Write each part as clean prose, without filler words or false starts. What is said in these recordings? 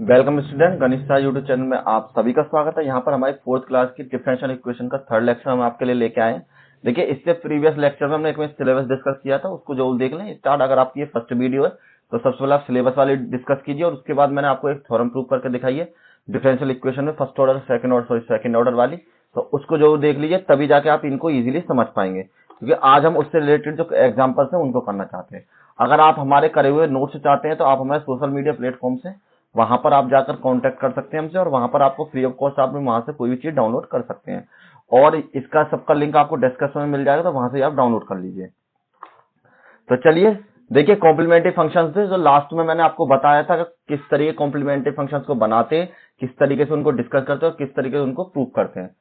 Welcome student, गणित sir YouTube channel में आप सभी का स्वागत है। यहाँ पर हमारी फोर्थ क्लास की डिफरेंशियल इक्वेशन का थर्ड लेक्चर हम आपके लिए लेके आए हैं। देखिए, इससे प्रीवियस लेक्चर में हमने एक सिलेबस डिस्कस किया था, उसको जो देख लें स्टार्ट। अगर आपकी ये फर्स्ट वीडियो है तो सबसे पहले आप सिलेबस वाली डिस्कस कीजिए और उसके बाद मैंने आपको एक थ्योरम प्रूव करके दिखाई है डिफरेंशियल इक्वेशन में फर्स्ट ऑर्डर सेकंड ऑर्डर वाली, तो उसको जो देख लीजिए, तभी जाके आप इनको इजीली समझ पाएंगे, क्योंकि आज हम उससे रिलेटेड जो एग्जाम्पल्स हैं उनको करना चाहते हैं। अगर आप हमारे करे हुए नोट्स चाहते हैं तो आप हमारे सोशल मीडिया प्लेटफॉर्म से वहां पर आप जाकर कांटेक्ट कर सकते हैं हमसे, और वहां पर आपको फ्री ऑफ कॉस्ट आप वहां से कोई भी चीज डाउनलोड कर सकते हैं, और इसका सबका लिंक आपको डिस्क्रिप्शन में मिल जाएगा, तो वहां से आप डाउनलोड कर लीजिए। तो चलिए देखिए, कॉम्प्लीमेंट्री फंक्शंस थे जो लास्ट में मैंने आपको बताया था कि किस तरीके कॉम्प्लीमेंट्री फंक्शंस को बनाते हैं, किस तरीके से उनको डिस्कस करते हैं और किस तरीके से उनको प्रूव करते हैं।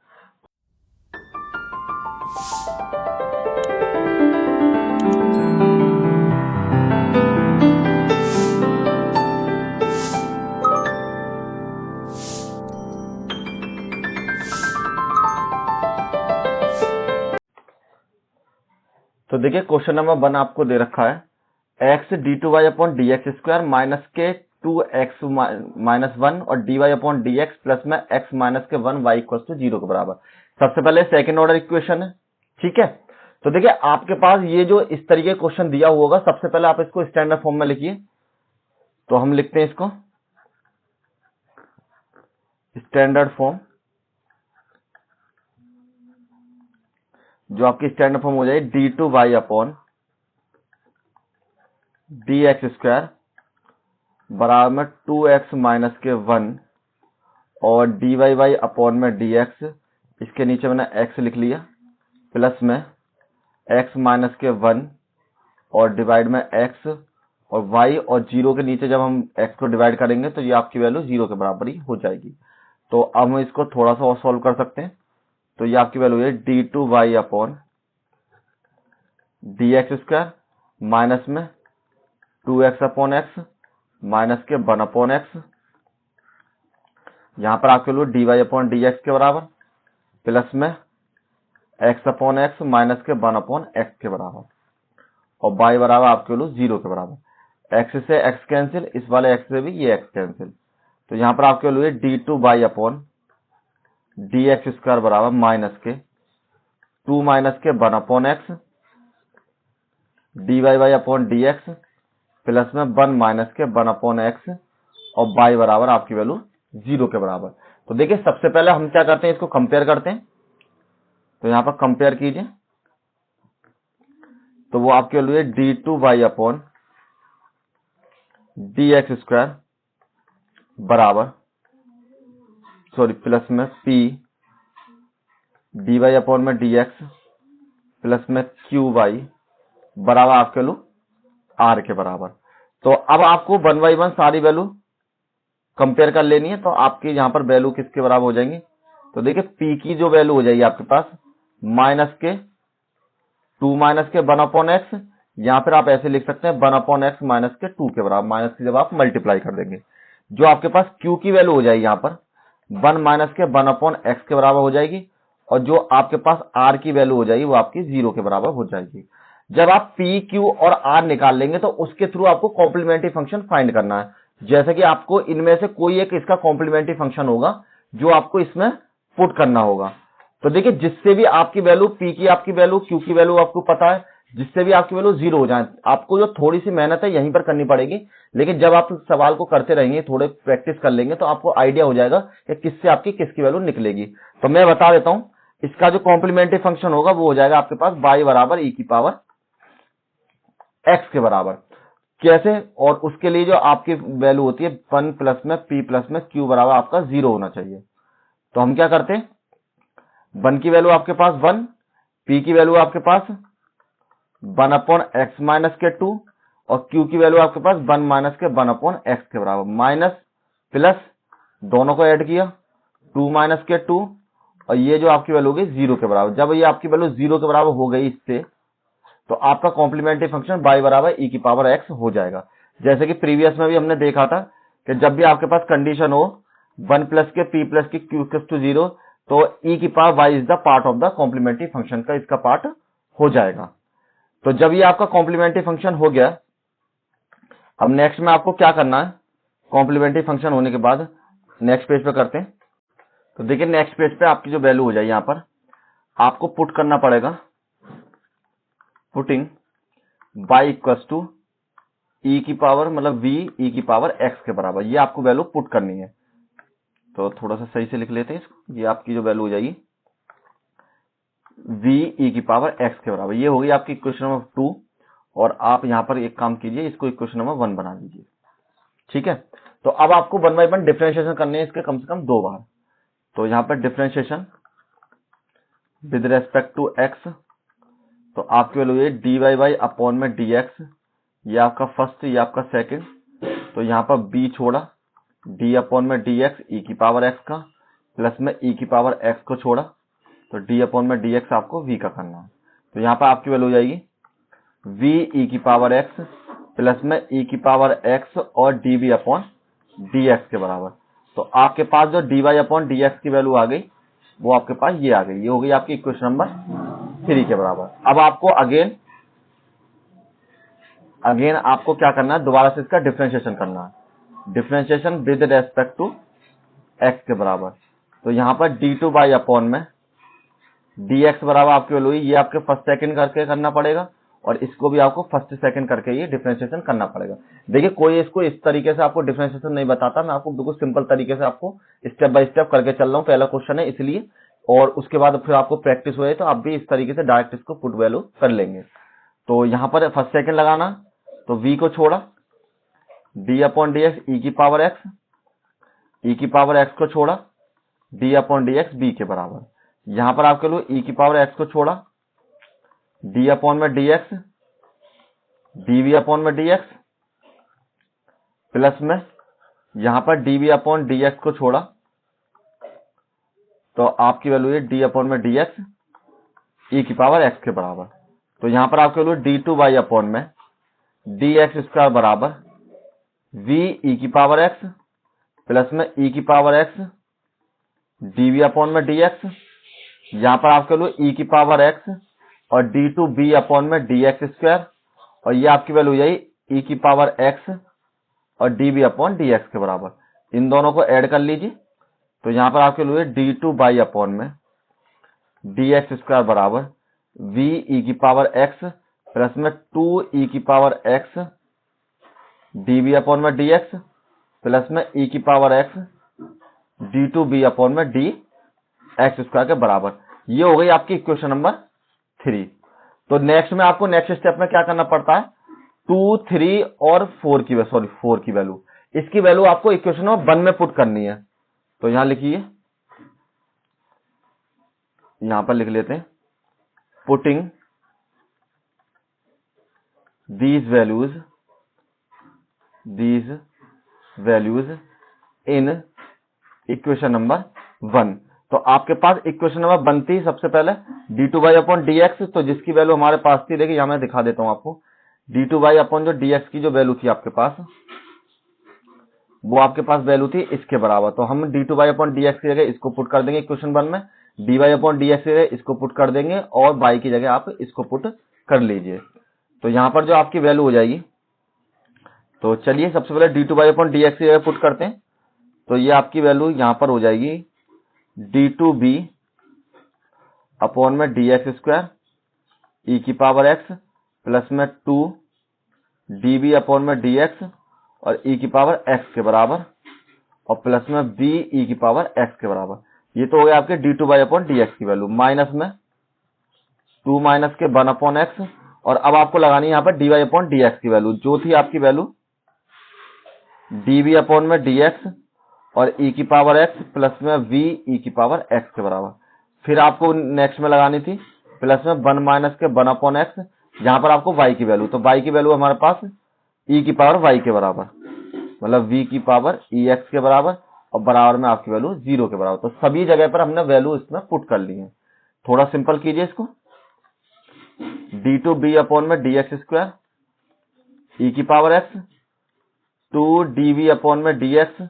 तो देखिए, क्वेश्चन नंबर 1 आपको दे रखा है x d2y upon D X square minus के 2x माइनस 1 और dy upon D X plus में x माइनस के 1 y इक्वल टू 0 के बराबर। सबसे पहले सेकंड ऑर्डर इक्वेशन है, ठीक है। तो देखिए, आपके पास ये जो इस तरीके क्वेश्चन दिया हुआ होगा, सबसे पहले आप इसको स्टैंडर्ड फॉर्म में लिखिए। तो हम लिखते हैं इसको स्टैंडर्ड फॉर्म, जो आपकी स्टैंडर्ड फॉर्म हो जाएगी d2y upon D X square बराबर में 2x माइनस के 1 और डी वाई अपॉन में dx, इसके नीचे मैंने x लिख लिया, प्लस में x माइनस के 1 और डिवाइड में x और y, और 0 के नीचे जब हम x को डिवाइड करेंगे तो ये आपकी वैल्यू 0 के बराबर ही हो जाएगी। तो अब हम इसको थोड़ा सा और सॉल्व कर सकते हैं। तो ये आपकी वैल्यू है d2y upon D X square minus में 2x अपॉन एक्स माइनस के 1 अपॉन एक्स, यहां पर आपके लिए dy अपॉन डी एक्स के बराबर, प्लस में x अपॉन एक्स माइनस के 1 अपॉन एक्स के बराबर, और y बराबर आपके लिए 0 के बराबर। x से x कैंसिल, इस वाले x से भी ये x कैंसिल, तो यहां पर आपके लिए d2y upon D X square बराबर माइनस के 2 माइनस के 1 upon X D Y upon D X plus में 1 माइनस के 1 अपॉन एक्स, और y बराबर आपकी वैल्यू 0 के बराबर। तो देखिए, सबसे पहले हम क्या करते हैं, इसको कंपेयर करते हैं। तो यहां पर कंपेयर कीजिए, तो वो आपकी वैल्यू है d2y upon D X square बराबर प्लस में p dy अपॉन में dx प्लस में qy बराबर आपके वैल्यू r के बराबर। तो अब आपको 1 बाई 1 सारी वैल्यू कंपेयर कर लेनी है, तो आपकी यहां पर वैल्यू किसके बराबर हो जाएंगी। तो देखिए, p की जो वैल्यू हो जाएगी आपके पास माइनस के 2 माइनस के 1 अपॉन एक्स, यहां पर आप ऐसे लिख सकते हैं 1 अपॉन एक्स माइनस के 2 के बराबर, माइनस की जब आप मल्टीप्लाई कर देंगे, जो आपके पास q की वैल्यू हो जाएगी यहां पर 1 माइनस के 1 अपॉन एक्स के बराबर हो जाएगी, और जो आपके पास r की वैल्यू हो जाएगी वो आपकी 0 के बराबर हो जाएगी। जब आप p, q और r निकाल लेंगे तो उसके थ्रू आपको कॉम्प्लीमेंट्री फंक्शन फाइंड करना है। जैसे कि आपको इनमें से कोई एक इसका कॉम्प्लीमेंट्री फंक्शन होगा जो आपको इसमें पुट करना होगा। तो देखिए, जिससे भी आपकी वैल्यू p की आपकी वैल्यू, q की वैल्यू आपको पता है, जिससे भी आपकी वैल्यू 0 हो जाए, आपको जो थोड़ी सी मेहनत है यहीं पर करनी पड़ेगी, लेकिन जब आप सवाल को करते रहेंगे, थोड़े प्रैक्टिस कर लेंगे, तो आपको आइडिया हो जाएगा कि किससे आपकी किसकी वैल्यू निकलेगी। तो मैं बता देता हूं, इसका जो कॉम्प्लीमेंट्री फंक्शन होगा वो हो जाएगा आपके पास y बराबर e की पावर x के बराबर। कैसे, और उसके लिए जो आपकी वैल्यू होती है 1 प्लस में p प्लस में q बराबर आपका 0 होना चाहिए। तो हम क्या करते हैं, 1 की वैल्यू आपके पास 1, p की वैल्यू आपके पास 1 अपॉन एक्स माइनस के 2, और q की वैल्यू आपके पास 1 माइनस के 1 अपॉन एक्स के बराबर, माइनस प्लस दोनों को ऐड किया 2 माइनस के 2, और ये जो आपकी वैल्यू होगी 0 के बराबर। जब ये आपकी वैल्यू 0 के बराबर हो गई इससे, तो आपका कॉम्प्लीमेंट्री फंक्शन y बराबर e की पावर x हो जाएगा। जैसे कि प्रीवियस में भी हमने देखा था कि जब भी आपके पास कंडीशन हो 1 प्लस के p प्लस की q इक्वल्स टू 0, तो e की power y is the part of the complementary function का इसका पार्ट हो जाएगा। तो जब ये आपका कॉम्प्लीमेंट्री फंक्शन हो गया, अब नेक्स्ट में आपको क्या करना है, कॉम्प्लीमेंट्री फंक्शन होने के बाद नेक्स्ट पेज पे करते हैं। तो देखिए नेक्स्ट पेज पे आपकी जो वैल्यू हो जाए, यहाँ पर आपको पुट करना पड़ेगा, पुटिंग y इक्वल्स टू ई की पावर मतलब v e की पावर x के बराबर, ये आपको वैल्यू पुट करनी है। तो थोड़ा सा सही से लिख लेते हैं इसको। ये आपकी जो वैल्यू हो जाएगी v e की पावर x के बराबर, ये होगी आपकी इक्वेशन नंबर 2। और आप यहाँ पर एक काम कीजिए, इसको इक्वेशन नंबर 1 बना दीजिए। ठीक है, तो अब आपको 1 बाई 1 डिफरेंशिएशन करने हैं इसके कम से कम 2 बार। तो यहाँ पर differentiation with respect to x, तो आपकी वैल्यू ये dy बाई अपॉन में dx, ये आपका फर्स्ट, ये आपका सेकंड। तो यहाँ पर b छोड़ा, d अपॉन में dx e की पावर x का, प्लस में e की पावर x को छोड़ा, तो d अपॉन में dx आपको v का करना है। तो यहाँ पर आपकी वैल्यू हो जाएगी v e की पावर x प्लस में e की पावर x और dv अपॉन dx के बराबर। तो आपके पास जो dy अपॉन dx की वैल्यू आ गई, वो आपके पास ये आ गई, ये हो गई आपकी इक्वेशन नंबर 3 के बराबर। अब आपको अगेन आपको क्या करना है, दोबारा से इसका डिफरेंशिएशन करना है, differentiation with respect to x के बराबर। तो यहाँ पर d2 बाई अपॉन में dx बराबर आपकी वैल्यू, ये आपके फर्स्ट सेकंड करके करना पड़ेगा, और इसको भी आपको फर्स्ट सेकंड करके ये डिफरेंशिएशन करना पड़ेगा। देखिए कोई इसको इस तरीके से आपको डिफरेंशिएशन नहीं बताता, मैं आपको बिल्कुल सिंपल तरीके से आपको स्टेप बाय स्टेप करके चल रहा हूँ, पहला क्वेश्चन है इसलिए, और उसके बाद फिर आपको प्रैक्टिस हुए तो आप भी इस तरीके से डायरेक्ट इसको पुट वैल्यू कर लेंगे। तो यहाँ पर फर्स्ट सेकंड लगाना, तो v को छोड़ा, d अपॉन डी एक्स ई की पावर x, e की पावर x को छोड़ा, d upon D x b के बराबर। यहाँ पर आपके लोग e की पावर x को छोड़ा, d अपॉन में dx, dv अपॉन में dx, प्लस में यहाँ पर dv अपॉन dx को छोड़ा, तो आपकी वैल्यू है d अपॉन में dx e की पावर x के बराबर। तो यहाँ पर आपकी वैल्यू d2 बाई अपॉन में dx स्क्वायर बराबर v e की पावर x प्लस में e की पावर x dv अपॉन में dx, यहाँ पर आपके वैल्यू e की पावर x और d2b अपॉन में dx स्क्वायर, और ये आपकी वैल्यू यही e की पावर x और db अपॉन dx के बराबर। इन दोनों को ऐड कर लीजिए, तो यहाँ पर आपके लिए d2 बाई अपॉन में dx स्क्वायर बराबर v e की पावर x प्लस में 2 e की पावर x db अपॉन में dx प्लस में e की पावर x d2b अपॉन में dx स्क्वायर के बराबर। ये हो गई आपकी इक्वेशन नंबर 3। तो नेक्स्ट में आपको नेक्स्ट स्टेप में क्या करना पड़ता है, 2, 3 और 4 की वैल्यू, इसकी वैल्यू आपको इक्वेशन नंबर 1 में पुट करनी है। तो यहां लिखिए, यहां पर लिख लेते हैं, putting these values in equation number 1। तो आपके पास इक्वेशन नंबर बनती है सबसे पहले d2 बाई अपॉन dx, तो जिसकी वैल्यू हमारे पास थी, देखिए यहां मैं दिखा देता हूं आपको, d2 बाई अपॉन जो dx की जो वैल्यू थी आपके पास, वो आपके पास वैल्यू थी इसके बराबर। तो हम d2 बाई अपॉन dx की जगह इसको पुट कर देंगे इक्वेशन 1 में, dy अपॉन dx की जगह इसको पुट कर देंगे, और y की जगह आप इसको पुट कर लीजिए। तो यहां पर जो आपकी वैल्यू हो जाएगी, तो चलिए सबसे पहले d2 बाई अपॉन dx की जगह पुट करते हैं। तो ये आपकी वैल्यू यहां पर हो जाएगी d2b अपॉन में dx स्क्वायर e की पावर x प्लस में 2 db अपॉन में dx और e की पावर x के बराबर, और प्लस में b e की पावर x के बराबर। ये तो हो गया आपके d2 बाई अपॉन dx की वैल्यू, माइनस में 2 माइनस के 1 अपॉन x, और अब आपको लगानी है यहाँ पर dy अपॉन dx की वैल्यू, जो थी आपकी वैल्यू dv अपॉन में dx और e की पावर x प्लस में v e की पावर x के बराबर। फिर आपको नेक्स्ट में लगानी थी प्लस में 1 माइनस के 1 अपॉन x, यहाँ पर आपको y की वैल्यू, तो y की वैल्यू हमारे पास e की पावर y के बराबर, मतलब v की पावर ex के बराबर, और बराबर में आपकी वैल्यू 0 के बराबर। तो सभी जगह पर हमने वैल्यू इसमें पुट कर ली है। थोड़ा सिंपल कीजिए इसको, d2b अपॉन में dx स्क्वायर e की पावर x, 2 dv अपॉन में dx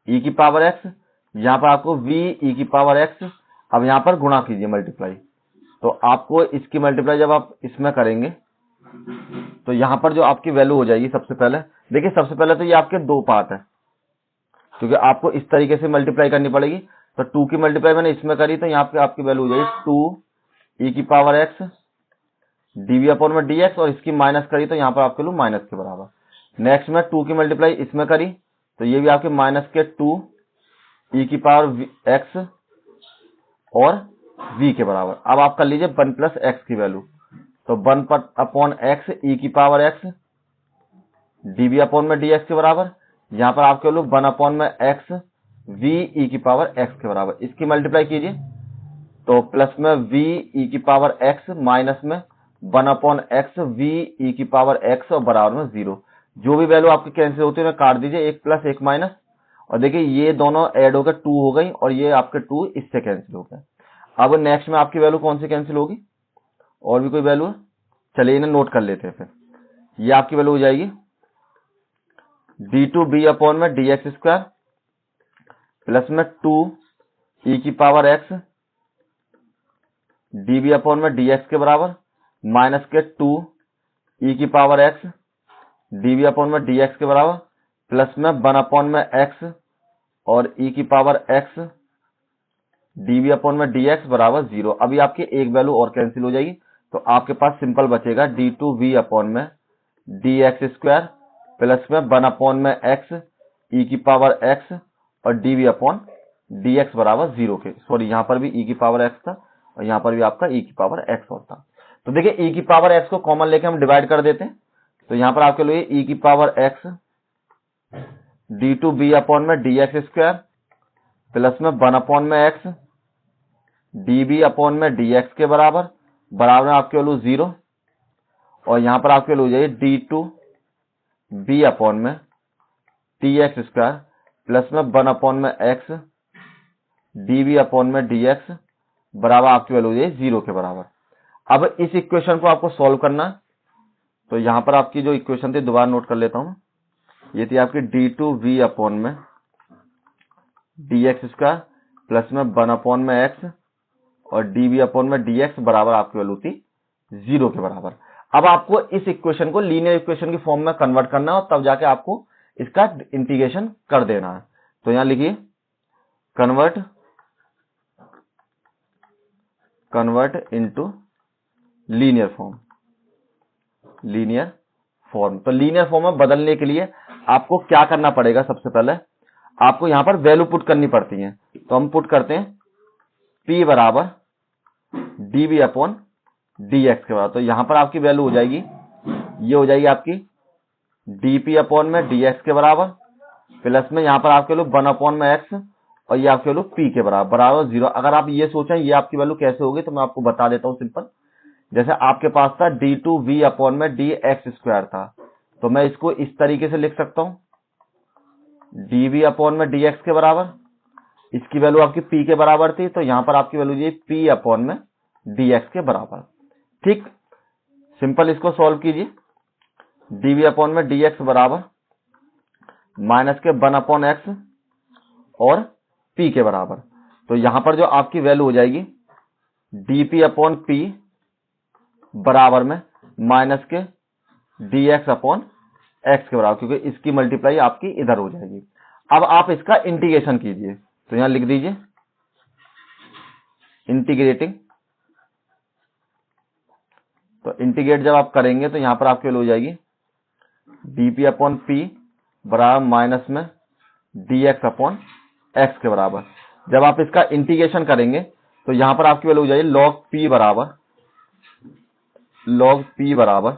e की पावर x, यहाँ पर आपको v e की पावर x, अब यहाँ पर गुणा कीजिए मल्टीप्लाई, तो आपको इसकी मल्टीप्लाई जब आप इसमें करेंगे तो यहाँ पर जो आपकी वैल्यू हो जाएगी, सबसे पहले देखिए, सबसे पहले तो ये आपके दो पार्ट है, क्योंकि आपको इस तरीके से मल्टीप्लाई करनी पड़ेगी। तो 2 की मल्टीप्लाई मैंने इसमें करी, तो यहाँ पे आपकी वैल्यू हो जाएगी 2 e की पावर x dv अपॉन में dx, और इसकी माइनस करी तो यहाँ पर आपके वैल्यू माइनस के बराबर। नेक्स्ट में 2 की मल्टीप्लाई इसमें करी, तो ये भी आपके माइनस के 2 e की पावर x और v के बराबर। अब आप कर लीजिए 1 प्लस x की वैल्यू, तो 1 अपॉन x e की पावर x dv अपॉन में dx के बराबर। यहाँ पर आपके वैल्यू 1 अपॉन में x v e की पावर x के बराबर। इसकी मल्टीप्लाई कीजिए तो प्लस में v e की पावर x माइनस में 1 अपॉन x v e की पावर x और बराबर में 0। जो भी वैल्यू आपकी कैंसिल होती है उन्हें काट दीजिए, 1 प्लस 1 माइनस, और देखिए ये दोनों ऐड होकर 2 हो गई, और ये आपके 2 इससे कैंसिल हो गए। अब नेक्स्ट में आपकी वैल्यू कौन सी कैंसिल होगी, और भी कोई वैल्यू है? चलिए इन्हें नोट कर लेते हैं। फिर ये आपकी वैल्यू हो जाएगी d2b अपॉन में dx स्क्वायर प्लस में 2 e की पावर x db अपॉन में dx के बराबर, माइनस के 2 e की पावर x db अपॉन में dx के बराबर, प्लस में 1 अपॉन में x और e की पावर x db अपॉन में dx बराबर 0। अभी आपकी एक वैल्यू और कैंसिल हो जाएगी, तो आपके पास सिंपल बचेगा d2v अपॉन में dx स्क्वायर प्लस में 1 अपॉन में x e की पावर x और dv अपॉन dx बराबर 0 के। सॉरी, यहाँ पर भी e की पावर x था और यहाँ पर भी आपका e की पावर x होता। तो देखिए e की पावर x को कॉमन लेके हम डिवाइड कर देते हैं, तो यहाँ पर आपके लिए e की पावर x d2b अपॉन में dx स्क्वायर प्लस में 1 अपॉन में x db अपॉन में dx के बराबर, बराबर में आपके वैल्यू 0, और यहाँ पर आपके वैल्यू हो जाएगी d2b अपॉन में dx स्क्वायर प्लस में 1 अपॉन में x db अपॉन में dx बराबर आपकी वैल्यू हो जाएगी 0 के बराबर। अब इस इक्वेशन को आपको सॉल्व करना, तो यहाँ पर आपकी जो इक्वेशन थी दोबारा नोट कर लेता हूँ। ये थी आपकी d2v अपॉन में dx स्क्वायर प्लस में 1 अपॉन में x और dv अपॉन में dx बराबर आपकी वैल्यू थी 0 के बराबर। अब आपको इस इक्वेशन को लीनियर इक्वेशन की फॉर्म में कन्वर्ट करना है, और तब जाके आपको इसका इंटीग्रेशन कर देना है। तो यहां लिखिए कन्वर्ट इनटू लीनियर फॉर्म। तो लीनियर फॉर्म में बदलने के लिए आपको क्या करना पड़ेगा? सबसे पहले आपको यहां पर वैल्यू पुट करनी पड़ती है, तो हम पुट करते हैं p बराबर dv अपॉन dx के बराबर। तो यहां पर आपकी वैल्यू हो जाएगी, ये हो जाएगी आपकी dp अपॉन में dx के बराबर, प्लस में यहां पर आपके वैल्यू 1 अपॉन में x और ये आपकी वैल्यू p के बराबर 0। अगर आप ये सोचें ये आपकी वैल्यू कैसे होगी, तो मैं आपको बता देता हूं सिंपल। जैसे आपके पास था d2v अपॉन में dx स्क्वायर था, तो मैं इसको इस तरीके से लिख सकता हूं dv अपॉन में dx के बराबर, इसकी वैल्यू आपकी p के बराबर थी, तो यहां पर आपकी वैल्यू ये p अपॉन में dx के बराबर। ठीक, सिंपल इसको सॉल्व कीजिए। dv अपॉन में dx बराबर माइनस के 1 अपॉन x और p के बराबर। तो यहां पर जो आपकी वैल्यू हो जाएगी dp अपॉन p बराबर में माइनस के dx अपॉन x के बराबर, क्योंकि इसकी मल्टीप्लाई आपकी इधर हो जाएगी। अब आप इसका इंटीग्रेशन कीजिए, तो यहां लिख दीजिए इंटीग्रेटिंग। तो इंटीग्रेट जब आप करेंगे तो यहां पर आपकी वैल्यू हो जाएगी dp अपॉन p बराबर माइनस में dx अपॉन x के बराबर। जब आप इसका इंटीग्रेशन करेंगे तो यहां पर आपकी वैल्यू हो जाएगी log p बराबर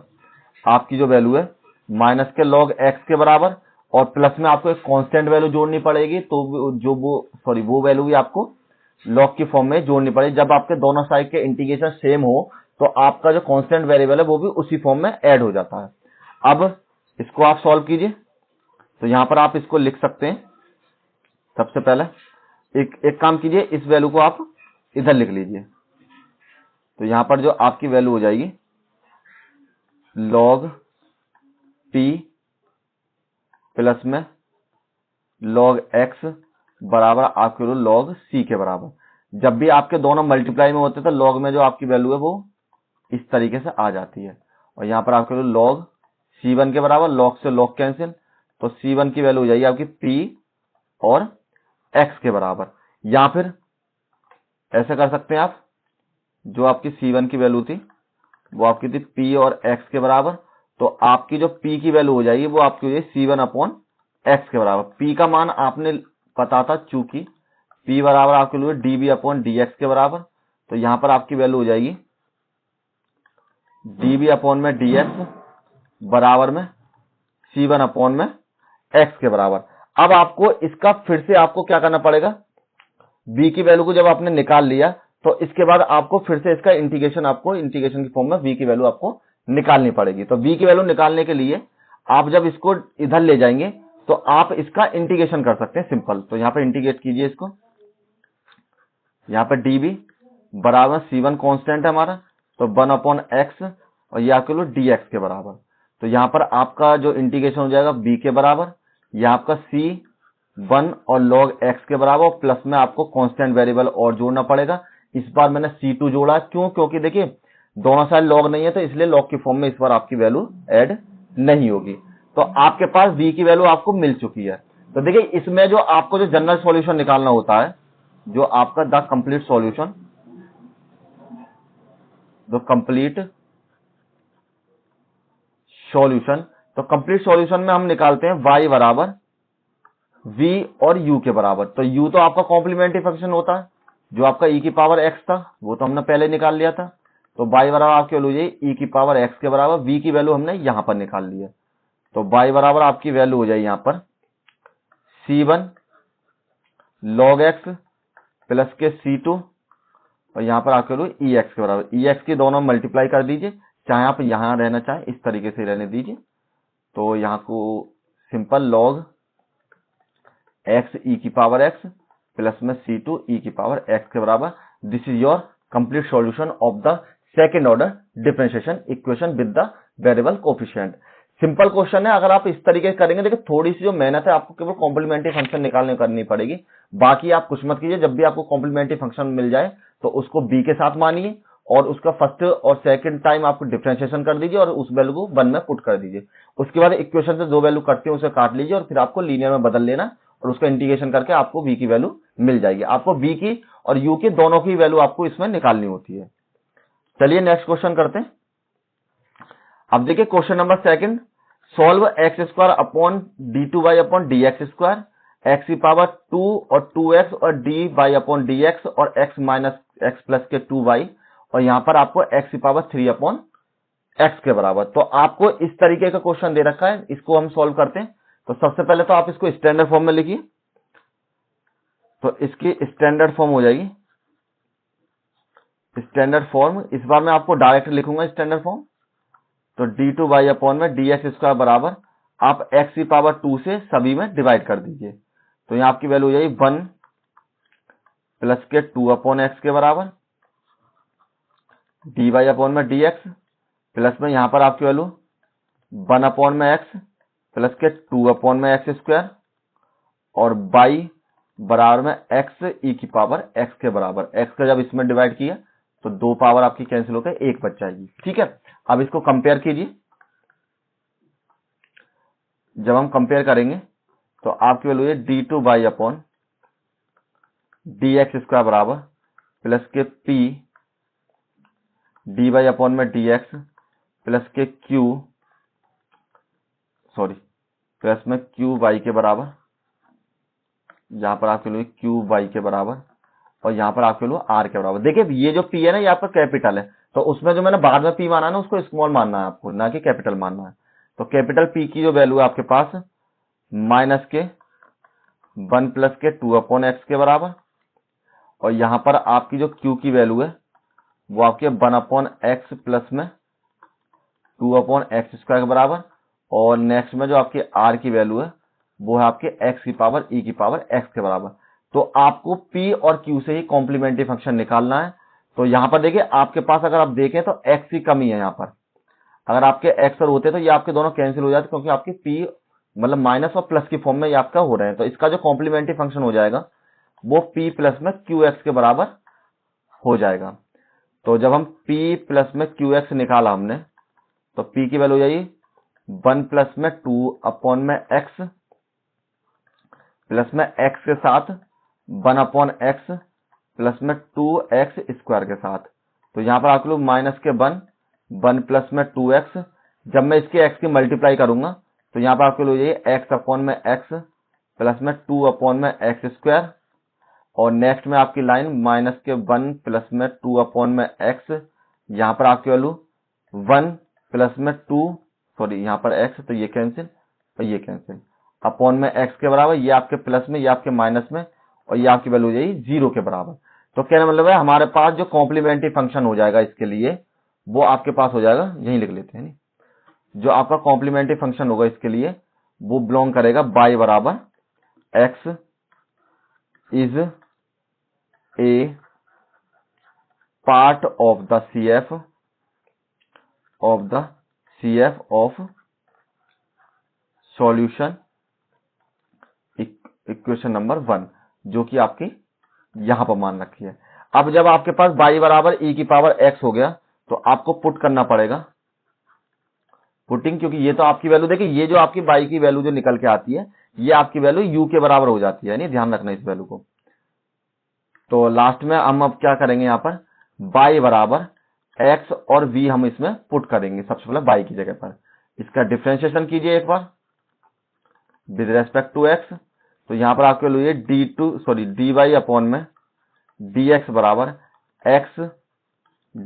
आपकी जो वैल्यू है माइनस के log x के बराबर, और प्लस में आपको एक कांस्टेंट वैल्यू जोड़नी पड़ेगी, तो जो वो वैल्यू भी आपको log की फॉर्म में जोड़नी पड़ेगी। जब आपके दोनों साइड के इंटीग्रेशन सेम हो तो आपका जो कांस्टेंट वेरिएबल है वो भी उसी फॉर्म में ऐड हो जाता है। अब इसको आप सॉल्व कीजिए, तो यहां पर आप इसको लिख सकते हैं। सबसे पहले एक काम कीजिए, इस वैल्यू को आप इधर लिख लीजिए, तो यहां पर जो आपकी वैल्यू हो जाएगी log p प्लस में log x बराबर आपके log c के बराबर। जब भी आपके दोनों मल्टीप्लाई में होते हैं तो log में जो आपकी वैल्यू है वो इस तरीके से आ जाती है, और यहाँ पर आपके log C1 के बराबर, log से log कैंसिल, तो C1 की वैल्यू हो जाएगी आपकी P और X के बराबर। या फिर ऐसे कर सकते हैं आप, जो आपकी C1 की वैल्यू थी वो आपकी थी P और X के बराबर, तो आपकी जो P की वैल्यू हो जाएगी वो आपकी हो जाएगी C1 अपॉन X के बराबर। P का मान आपने पता था, चूंकि P बराबर आपके लिए dB अपॉन dx के बराबर, तो यहाँ पर आपकी वैल्यू हो जाएगी dB अपॉन में dx बराबर में C1 अपॉन में X के बराबर। अब आपको इसका फिर से आपको क्या करना पड़ेगा, B की वैल्यू को जब आपने निकाल लिया तो इसके बाद आपको फिर से इसका इंटीग्रेशन, आपको इंटीग्रेशन की फॉर्म में B की वैल्यू आपको निकालनी पड़ेगी। तो B की वैल्यू निकालने के लिए आप जब इसको इधर ले जाएंगे तो आप इसका इंटीग्रेशन कर सकते हैं सिंपल। तो यहाँ पे इंटीग्रेट कीजिए इसको, यहाँ पे dB बराबर C1 कांस्टेंट है हमारा, तो 1 अपॉन x और ये आपके लिए dx के बराबर। तो यहाँ पर आपका जो इंटीग्रेशन हो जाएगा B के बराबर, यह आपका C1 और log x के बराबर, प्लस में आपको कांस्टेंट वेरिएबल और जोड़ना पड़ेगा। इस बार मैंने C2 जोड़ा, क्यों, क्योंकि देखिए दोनों साइड log नहीं है, तो इसलिए log की फॉर्म में इस बार आपकी वैल्यू ऐड नहीं होगी। तो आपके पास B की वैल्यू आपको मिल चुकी है। तो देखिए इसमें जो आपको जो जनरल सॉल्यूशन निकालना होता है, जो आपका द कंप्लीट सॉल्यूशन, तो कंप्लीट सॉल्यूशन, तो कंप्लीट सॉल्यूशन में हम निकालते हैं y बराबर v और u के बराबर। तो u तो आपका कॉम्प्लीमेंट्री फंक्शन होता है, जो आपका e की पावर x था वो तो हमने पहले निकाल लिया था। तो y बराबर आपकी वैल्यू जाएगी e की पावर x के बराबर, v की वैल्यू हमने यहां पर निकाल ली है। तो y बराबर आपकी वैल्यू हो जाएगी यहां पर C1 log x प्लस के C2 और यहाँ पर आपके वैल्यू ex के बराबर। ex की दोनों मल्टीप्लाई कर दीजिए, चाहे आप यहां रहना चाहें इस तरीके से रहने दीजिए। तो यहाँ को सिंपल log x e की पावर x प्लस में C2 e की पावर x के बराबर। This is your complete solution of the second order differentiation equation with the variable coefficient. Simple question है, अगर आप इस तरीके से करेंगे, देखिए थोड़ी सी जो मेहनत है आपको केवल कॉम्प्लीमेंट्री फंक्शन निकालने करनी पड़ेगी, बाकी आप कुछ मत कीजिए। जब भी आपको कॉम्प्लीमेंट्री फंक्शन मिल जाए तो उसको b के साथ मानिए और उसका फर्स्ट और सेकंड टाइम आपको डिफरेंशिएशन कर दीजिए और उस वैल्यू को 1 में पुट कर दीजिए। उसके बाद इक्वेशन से जो वैल्यू कटती है उसे काट लीजिए और फिर आपको लीनियर में बदल लेना और उसका इंटीग्रेशन करके आपको v की वैल्यू मिल जाएगी। आपको v की और u की दोनों की वैल्यू आपको इसमें निकालनी होती है। चलिए नेक्स्ट क्वेश्चन करते हैं। अब देखिए question number second, solve x square upon d2y upon dx square, x की पावर 2 और 2x और dy अपॉन dx और x माइनस x प्लस के 2y और यहां पर आपको x की पावर 3 अपॉन x के बराबर। तो आपको इस तरीके का क्वेश्चन दे रखा है, इसको हम सॉल्व करते हैं। तो सबसे पहले तो आप इसको स्टैंडर्ड फॉर्म में लिखिए, तो इसकी स्टैंडर्ड फॉर्म हो जाएगी स्टैंडर्ड फॉर्म। इस बार मैं आपको डायरेक्ट लिखूंगा स्टैंडर्ड फॉर्म। तो d2y अपॉन में dx स्क्वायर बराबर आप x की पावर 2 से सभी में डिवाइड कर दीजिए। तो यहां आपकी वैल्यू हो जाएगी 1 प्लस के 2 अपॉन x के बराबर, dy अपॉन में dx प्लस में यहां पर आपकी वैल्यू 1 अपॉन में x प्लस के 2 अपॉन में x स्क्वायर और y बराबर में x e की पावर x के बराबर। x का जब इसमें डिवाइड किया तो 2 पावर आपकी कैंसिल होकर 1 बच जाएगी। ठीक है, अब इसको कंपेयर कीजिए। जब हम कंपेयर करेंगे तो आपकी वैल्यू है d2y अपॉन dx स्क्वायर बराबर प्लस के p dy अपॉन में dx प्लस के प्लस में qy के बराबर, यहां पर आपके लिए qy के बराबर और यहां पर आपके लिए r के बराबर। देखिए ये जो p है ना, ये आपका कैपिटल है, तो उसमें जो मैंने बाद में p माना है ना, उसको स्मॉल मानना है आपको, ना कि कैपिटल मानना है। तो कैपिटल p की जो वैल्यू है आपके पास माइनस के 1 प्लस के 2 अपॉन x के बराबर और यहां पर आपकी जो q की वैल्यू है वो आपके 1 अपॉन x प्लस में 2 अपॉन x स्क्वायर के बराबर और नेक्स्ट में जो आपकी r की वैल्यू है वो है आपके x की पावर e की पावर x के बराबर। तो आपको p और q से ही कॉम्प्लीमेंट्री फंक्शन निकालना है। तो यहां पर देखिए आपके पास अगर आप देखें तो x की कमी है, यहां पर अगर आपके x और होते तो ये आपके दोनों कैंसिल हो जाते, क्योंकि आपके p मतलब माइनस और प्लस की फॉर्म में ये आपका हो रहे हैं। तो इसका जो कॉम्प्लीमेंट्री फंक्शन हो जाएगा वो p प्लस में qx के बराबर हो जाएगा। तो जब हम p प्लस में qx निकाला हमने तो p की वैल्यू हो जाएगी 1 प्लस में 2 अपॉन में x प्लस में x के साथ 1 अपॉन x प्लस में 2x स्क्वायर के साथ। तो यहाँ पर आपके लोग माइनस के 1 प्लस में 2x, जब मैं इसके x की मल्टीप्लाई करूंगा तो यहाँ पर आपके लोग ये x अपॉन में x प्लस में 2 अपॉन में x स्क्वायर, और नेक्स्ट में आपकी लाइन माइनस के 1 प्लस में 2 अपॉन में x, यहाँ पर आपकी वैल्यू 1 प्लस में 2, सॉरी यहाँ पर x, तो ये कैंसिल और ये कैंसिल, अपॉन में x के बराबर, ये आपके प्लस में, ये आपके माइनस में, और ये आपकी वैल्यू हो जाएगी 0 के बराबर। तो कहने मतलब है हमारे पास जो कॉम्प्लीमेंट्री फंक्शन हो जाएगा इसके लिए, वो आपके पास हो जाएगा, यही लिख लेते हैं नहीं, जो आपका कॉम्प्लीमेंट्री फंक्शन होगा इसके लिए वो बिलोंग करेगा y बराबर x is a part of the CF of solution equation number 1, जो कि आपकी यहां पर मान रखी है। अब जब आपके पास y बराबर e की पावर x हो गया तो आपको पुट करना पड़ेगा, पुटिंग, क्योंकि ये तो आपकी वैल्यू, देखिए ये जो आपकी y की वैल्यू जो निकल के आती है ये आपकी वैल्यू u के बराबर हो जाती है, नहीं, ध्यान रखना इस वैल्यू को। तो लास्ट में हम अब क्या करेंगे, यहाँ पर y बराबर x और v हम इसमें पुट करेंगे। सबसे पहले y की जगह पर इसका डिफरेंशिएशन कीजिए एक बार विद रेस्पेक्ट टू x। तो यहाँ पर आपके लिए dy अपॉन में dx बराबर x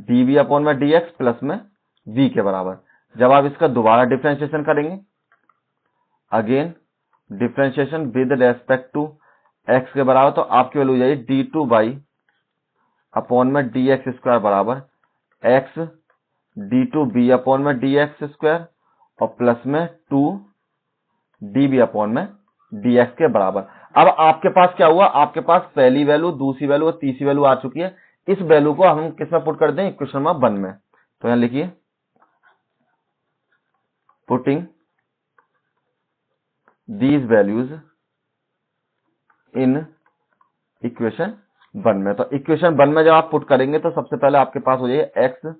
dv अपॉन में dx प्लस में v के बराबर। जब आप इसका दोबारा डिफरेंशिएशन करेंगे, again differentiation with respect to x के बराबर, तो आपकी वैल्यू हो जाएगी d2y अपॉन में dx स्क्वायर बराबर x d2b अपॉन में dx स्क्वायर और प्लस में 2 db अपॉन में dx के बराबर। अब आपके पास क्या हुआ, आपके पास पहली वैल्यू, दूसरी वैल्यू और तीसरी वैल्यू आ चुकी है। इस वैल्यू को हम किस में पुट कर दें, इक्वेशन नंबर 1 में। तो यहां लिखिए putting these values in equation 1 में। तो इक्वेशन 1 में जब आप पुट करेंगे तो सबसे पहले आपके पास हो जाएगा x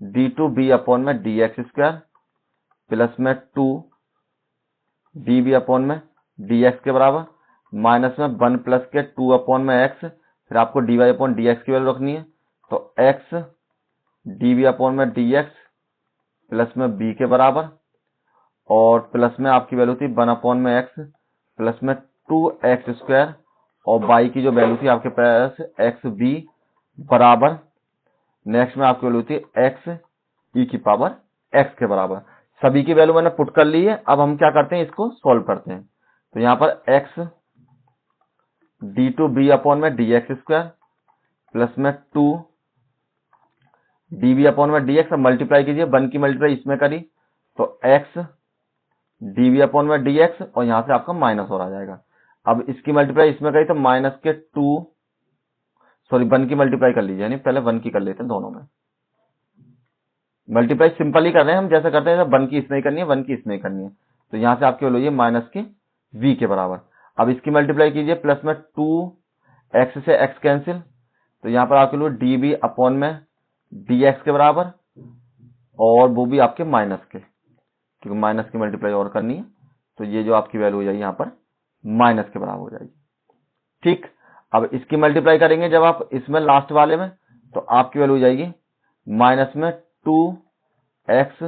d2b अपॉन में dx स्क्वायर प्लस में 2 db अपॉन में dx के बराबर, माइनस में 1 प्लस के 2 अपॉन में x, फिर आपको dy अपॉन dx की वैल्यू रखनी है। तो x db अपॉन में dx प्लस में b के बराबर, और प्लस में आपकी वैल्यू थी 1 अपॉन में x प्लस में 2x स्क्वायर, और y की जो वैल्यू थी आपके पास xb बराबर, नेक्स्ट में आपकी वैल्यू थी x e की पावर x के बराबर। सभी की वैल्यू मैंने पुट कर ली है। अब हम क्या करते हैं, इसको सॉल्व करते हैं। तो यहाँ पर x d2b अपॉन में dx स्क्वायर प्लस में 2 db अपॉन में dx, अब मल्टीप्लाई कीजिए, 1 की मल्टीप्लाई इसमें करी तो x db अपॉन में dx, और यहां से आपका माइनस और आ जाएगा। अब इसकी मल्टीप्लाई इसमें करी तो माइनस के 1 की मल्टीप्लाई कर लीजिए, यानी पहले 1 की कर लेते हैं, दोनों में मल्टीप्लाई सिंपल ही कर रहे हैं हम, जैसे करते हैं 1 की इसमें ही करनी है, 1 की इसमें ही करनी है। तो यहां से आपकी वैल्यू माइनस के v के बराबर। अब इसकी मल्टीप्लाई कीजिए, प्लस में 2x से x कैंसिल, तो यहाँ पर आपके लिए db अपॉन में dx के बराबर, और वो भी आपके माइनस के, क्योंकि माइनस की मल्टीप्लाई और करनी है। तो ये जो आपकी वैल्यू हो जाएगी यहाँ पर माइनस के बराबर हो जाएगी। ठीक, अब इसकी मल्टीप्लाई करेंगे जब आप इसमें लास्ट वाले में, तो आपकी वैल्यू हो जाएगी माइनस में 2x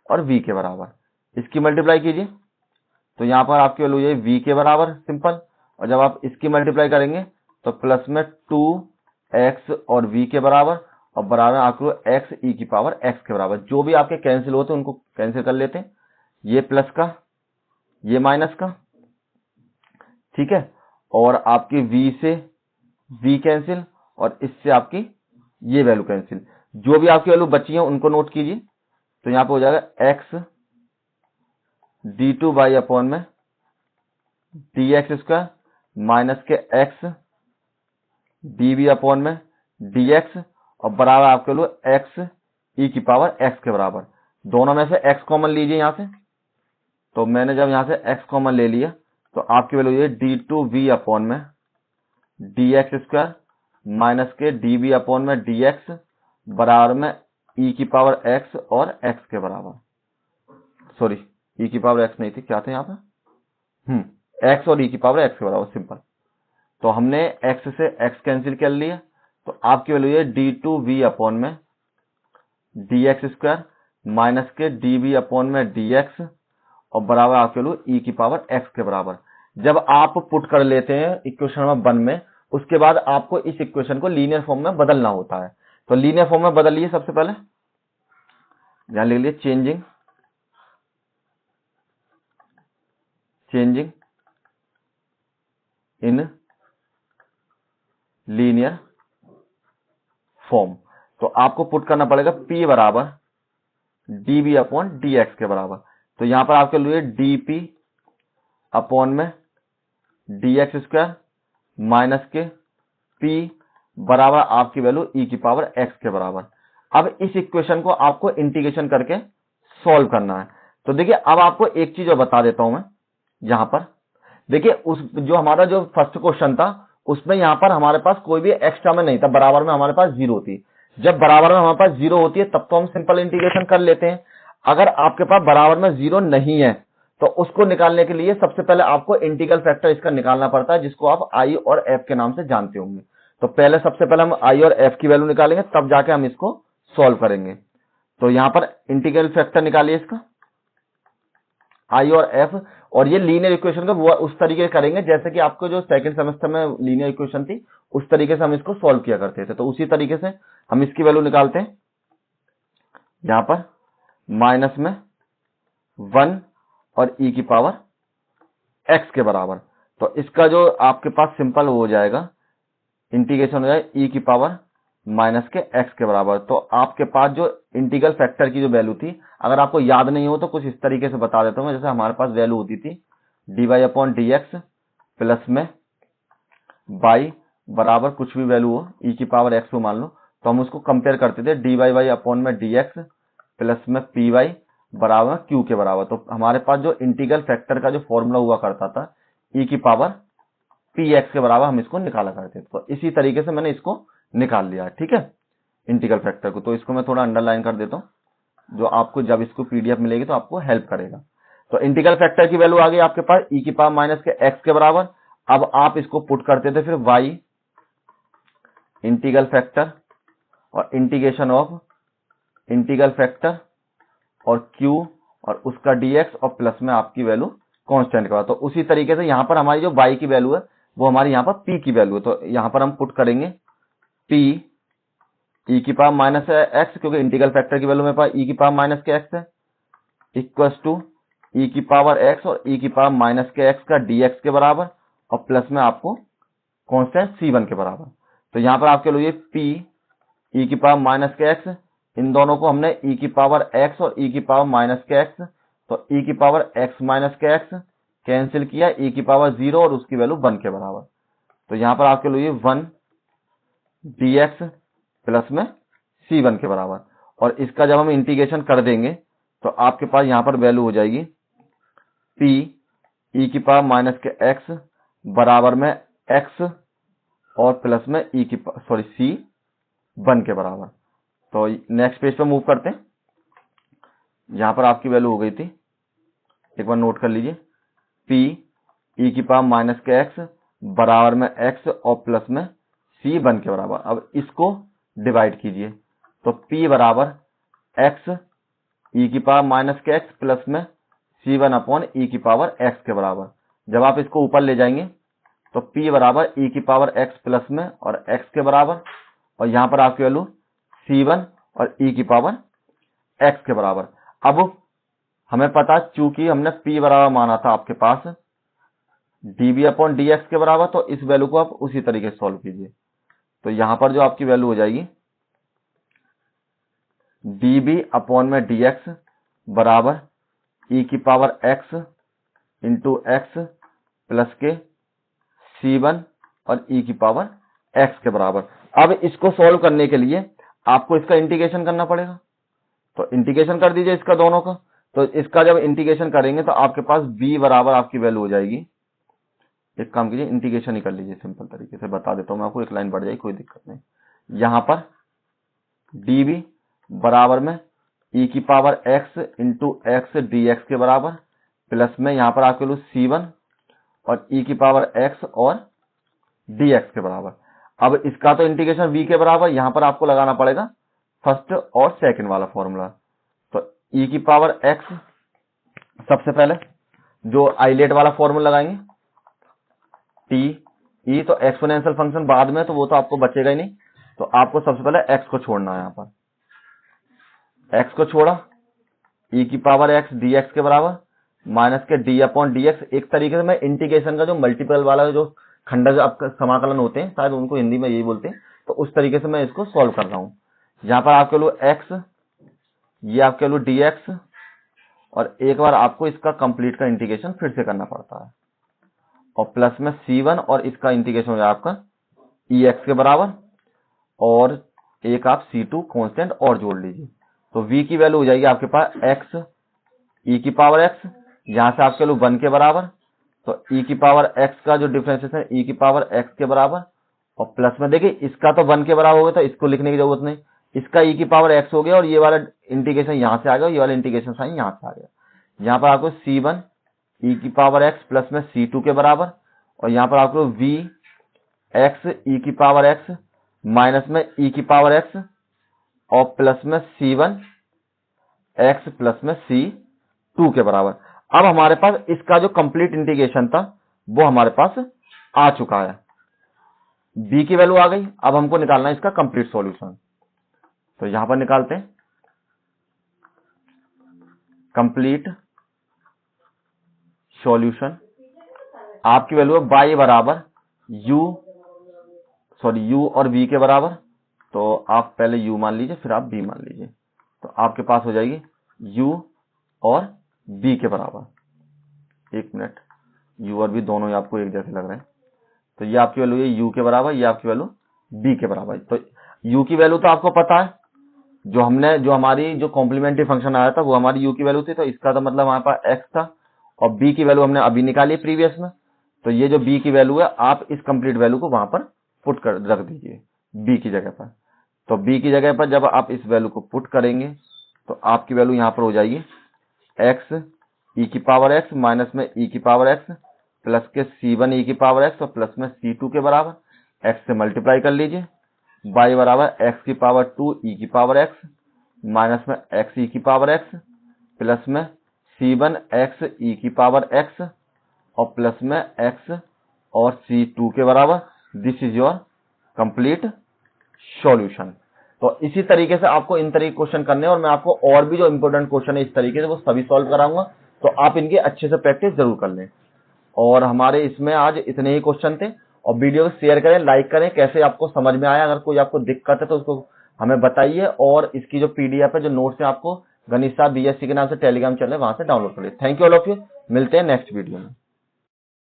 और v के बराबर। इसकी मल्टीप्लाई कीजिए तो यहाँ पर आपकी वैल्यू हो जाएगी v के बराबर, सिंपल, और जब आप इसकी मल्टीप्लाई करेंगे तो प्लस में 2x और v के बराबर, और बराबर आपको x e की पावर x के बराबर। जो भी आपके कैंसिल होते हैं उनको कैंसिल कर लेते हैं, ये प्लस का ये माइनस का, ठीक है, और आपकी v से v कैंसिल, और इससे आपकी ये वैल्यू कैंसिल। जो भी आपकी वैल्यू बची है उनको नोट कीजिए। तो यहाँ पे हो जाएगा x d2y अपॉन में dx स्क्वायर माइनस के x dv अपॉन में dx, और बराबर आपके लिए x e की पावर x के बराबर। दोनों में से x कॉमन लीजिए यहाँ से। तो मैंने जब यहाँ से x कॉमन ले लिया तो आपकी वैल्यू ये d2v अपॉन में dx स्क्वायर माइनस के dv अपॉन में dx बराबर में ई की पावर एक्स और एक्स के बराबर, सॉरी ई की पावर एक्स नहीं थी, क्या थे यहाँ पे, एक्स और ई की पावर एक्स के बराबर, सिंपल। तो हमने एक्स से एक्स कैंसिल कर लिया, तो आपकी वैल्यू है डी टू वी अपॉन में डी एक्स स्क्वायर माइनस के डी वी अपॉन में डी एक्स और बराबर आपके वैल्यू ई की पावर एक्स के बराबर। जब आप पुट कर लेते हैं इक्वेशन नंबर 1 में, उसके बाद आपको इस इक्वेशन को लीनियर फॉर्म में बदलना होता है। तो लीनियर फॉर्म में बदलिए, सबसे पहले ध्यान लिख लीजिए, चेंजिंग इन लीनियर फॉर्म। तो आपको पुट करना पड़ेगा P बराबर dB अपॉन dx के बराबर। तो यहां पर आपके लिए dP अपॉन में dx स्क्वायर माइनस के P बराबर आपकी वैल्यू e की पावर x के बराबर। अब इस इक्वेशन को आपको इंटीग्रेशन करके सॉल्व करना है। तो देखिए, अब आपको एक चीज और बता देता हूं मैं, यहां पर देखिए, उस जो हमारा जो फर्स्ट क्वेश्चन था उसमें यहां पर हमारे पास कोई भी एक्स्ट्रा में नहीं था, बराबर में हमारे पास जीरो थी। जब बराबर में हमारे पास जीरो होती है तब तो हम सिंपल इंटीग्रेशन कर लेते हैं। अगर आपके पास बराबर में जीरो नहीं है तो उसको निकालने के लिए सबसे पहले आपको इंटीग्रल फैक्टर इसका निकालना पड़ता है, जिसको आप आई और एफ के नाम से जानते होंगे। तो पहले सबसे पहले हम आई और एफ की वैल्यू निकालेंगे, तब जाके हम इसको सॉल्व करेंगे। तो यहां पर इंटीग्रल फैक्टर निकालिए इसका, आई और एफ, और ये लीनियर इक्वेशन का वो उस तरीके से करेंगे जैसे कि आपको जो सेकंड सेमेस्टर में लीनियर इक्वेशन थी उस तरीके से हम इसको सॉल्व किया करते थे। तो उसी तरीके से हम इसकी वैल्यू निकालते हैं, यहां पर माइनस में 1 और ई की पावर एक्स के बराबर। तो इसका जो आपके पास सिंपल हो जाएगा, इंटीग्रेशन हो जाएगा ई की पावर माइनस के एक्स के बराबर। तो आपके पास जो इंटीग्रल फैक्टर की जो वैल्यू थी, अगर आपको याद नहीं हो तो कुछ इस तरीके से बता देता हूं मैं। जैसे हमारे पास वैल्यू होती थी D Y upon D X plus में बाई बराबर कुछ भी वैल्यू हो ई की पावर एक्स को मान लो, तो हम उसको कंपेयर करते थे डी वाई वाई अपॉन में डी एक्स प्लस में पी वाई बराबर क्यू के बराबर। तो हमारे पास जो इंटीग्रल फैक्टर का जो फॉर्मूला हुआ करता था ई की पावर पी एक्स के बराबर, हम इसको निकाला करते थे। तो इसी तरीके से मैंने इसको निकाल लिया, ठीक है, इंटीग्रल फैक्टर को। तो इसको मैं थोड़ा अंडरलाइन कर देता हूं, जो आपको जब इसको पीडीएफ मिलेगी तो आपको हेल्प करेगा। तो इंटीग्रल फैक्टर की वैल्यू आ गई आपके पास ई की पावर माइनस के एक्स के बराबर। अब आप इसको पुट करते थे फिर वाई इंटीग्रल फैक्टर और इंटीग्रेशन ऑफ इंटीग्रल फैक्टर और क्यू और उसका डीएक्स और प्लस में आपकी वैल्यू कांस्टेंट का। तो उसी तरीके से यहां पर हमारी जो वाई की वैल्यू है वो हमारी यहां पर पी की वैल्यू है। तो यहां पर हम पुट करेंगे पी ई की पावर माइनस एक्स, क्योंकि इंटीग्रल फैक्टर की वैल्यू मेरे पास ई की पावर माइनस के एक्स है, इक्वल्स टू ई की पावर एक्स और ई की पावर माइनस के एक्स का डीएक्स के बराबर और प्लस में आपको कांस्टेंट C1 के बराबर। तो यहां पर आपके लिए पी ई की पावर माइनस के एक्स, इन दोनों को हमने ई की पावर एक्स और ई की पावर माइनस के एक्स, तो ई की पावर एक्स माइनस के एक्स कैंसिल किया, ई की पावर 0 और उसकी वैल्यू 1 के बराबर। तो यहां पर आपके लिए 1 dx प्लस में C1 के बराबर। और इसका जब हम इंटीग्रेशन कर देंगे तो आपके पास यहां पर वैल्यू हो जाएगी P ई की पावर माइनस के x बराबर में x और प्लस में ई की C1 के बराबर। तो नेक्स्ट पेज पे मूव करते हैं। यहां पर आपकी वैल्यू हो गई थी, एक बार नोट कर लीजिए, P ई की पावर माइनस के x बराबर में x और प्लस में C1 के बराबर। अब इसको डिवाइड कीजिए, तो P बराबर x ई की पावर माइनस के x प्लस में C1 अपॉन ई की पावर x के बराबर। जब आप इसको ऊपर ले जाएंगे तो P बराबर ई की पावर x प्लस में और x के बराबर, और यहां पर आपकी वैल्यू C1 और ई की पावर x के बराबर। अब हमें पता, चूंकि हमने P बराबर माना था आपके पास dB अपॉन dx के बराबर, तो इस वैल्यू को आप उसी तरीके से सॉल्व कीजिए। तो यहां पर जो आपकी वैल्यू हो जाएगी dB अपॉन में dx बराबर ई की power x into x plus के C1 और ई की पावर x के बराबर। अब इसको सॉल्व करने के लिए आपको इसका इंटीग्रेशन करना पड़ेगा, तो इंटीग्रेशन कर दीजिए इसका दोनों का। तो इसका जब इंटीग्रेशन करेंगे तो आपके पास b बराबर आपकी वैल्यू हो जाएगी, एक काम कीजिए इंटीग्रेशन ही कर लीजिए, सिंपल तरीके से बता देता हूं मैं आपको, एक लाइन बढ़ जाएगी, कोई दिक्कत नहीं। यहां पर dB बराबर में ई की power x into x D x के बराबर, प्लस में यहाँ पर आपके लिए C1 और ई की पावर एक्स और डी एक्स के बराबर। अब इसका तो इंटीग्रेशन v के बराबर, यहां पर आपको लगाना पड़ेगा फर्स्ट और सेकंड वाला फॉर्मूला। तो ई की पावर एक्स सबसे पहले जो आइलेट वाला फॉर्मूला लगाएंगे टी ई, तो एक्सपोनेंशियल फंक्शन बाद में, तो वो तो आपको बचेगा ही नहीं। तो आपको सबसे पहले एक्स को छोड़ना है, यहां पर एक्स को छोड़ा, ई की पावर एक्स डी एक्स के बराबर माइनस के डी अपॉन डी एक्स। एक तरीके से मैं इंटीग्रेशन का जो मल्टीपल वाला जो खंडज आपका समाकलन होते हैं, शायद उनको हिंदी में यही बोलते हैं, तो उस तरीके से मैं इसको सॉल्व कर रहा हूं। यहां पर आप कह लो एक्स, ये आप कह लो डी एक्स, और एक बार आपको इसका कंप्लीट का इंटीग्रेशन फिर से करना पड़ता है, और प्लस में C1 और इसका इंटीग्रेशन हो जाए आपका ई एक्स के बराबर, और एक आप C2 कांस्टेंट और जोड़ लीजिए। तो v की वैल्यू हो जाएगी आपके पास x ई की पावर x, यहां से आप कह लो 1 के बराबर, तो ई की पावर x का जो डिफरेंशिएशन है ई की पावर x के बराबर, और प्लस में देखिए इसका तो 1 के बराबर हो गया, तो इसको लिखने की जरूरत नहीं, इसका ई की पावर x हो गया, और ये वाला इंटीग्रेशन यहां से आ गया, ये वाला इंटीग्रेशन साइन यहां से आ गया। यहाँ पर आपको C1 ई की पावर x प्लस में C2 के बराबर, और यहाँ पर आपको v x ई की पावर x माइनस में ई की पावर x और प्लस में C1 x प्लस में C2 के बराबर। अब हमारे पास इसका जो कंप्लीट इंटीग्रेशन था वो हमारे पास आ चुका है, b की वैल्यू आ गई। अब हमको निकालना है इसका कंप्लीट सॉल्यूशन, तो यहां पर निकालते हैं कंप्लीट सॉल्यूशन। आपकी वैल्यू है y बराबर u और v के बराबर, तो आप पहले u मान लीजिए फिर आप v मान लीजिए, तो आपके पास हो जाएगी u और v के बराबर। एक मिनट, u और v दोनों ही आपको एक जैसे लग रहे हैं, तो ये आपकी वैल्यू है u के बराबर, ये आपकी वैल्यू v के बराबर। तो u की वैल्यू तो आपको पता है, जो हमारी जो कॉम्प्लीमेंट्री फंक्शन आया था वो हमारी u की वैल्यू थी, तो इसका तो मतलब हमारे पास x था, और b की वैल्यू हमने अभी निकाली प्रीवियस में, तो ये जो b की वैल्यू है आप इस कंप्लीट वैल्यू को वहां पर पुट कर रख दीजिए b की जगह पर। तो b की जगह पर जब आप इस वैल्यू को पुट करेंगे तो आपकी वैल्यू यहां पर हो जाएगी x ई की पावर x माइनस में ई की पावर x प्लस के C1 ई की पावर x और प्लस में C2 के बराबर, x से मल्टीप्लाई कर लीजिए, y बराबर x की पावर 2 ई की पावर x माइनस में x ई की पावर x प्लस में C1 x ई की पावर x और प्लस में x और C2 के बराबर। This is your complete solution. तो इसी तरीके से आपको इन तरीके क्वेश्चन करने, और मैं आपको और भी जो इंपॉर्टेंट क्वेश्चन है इस तरीके से वो सभी सॉल्व कराऊंगा, तो आप इनकी अच्छे से प्रैक्टिस जरूर कर लें। और हमारे इसमें आज इतने ही क्वेश्चन थे, और वीडियो को शेयर करें, लाइक करें, कैसे आपको समझ में आया। अगर कोई आपको दिक्कत है तो उसको हमें बताइए, और इसकी जो PDF है, जो नोट्स है, आपको गणित BSc के नाम से टेलीग्राम चैनल है वहां से डाउनलोड कर लीजिए। Thank you all of you, मिलते हैं नेक्स्ट वीडियो में।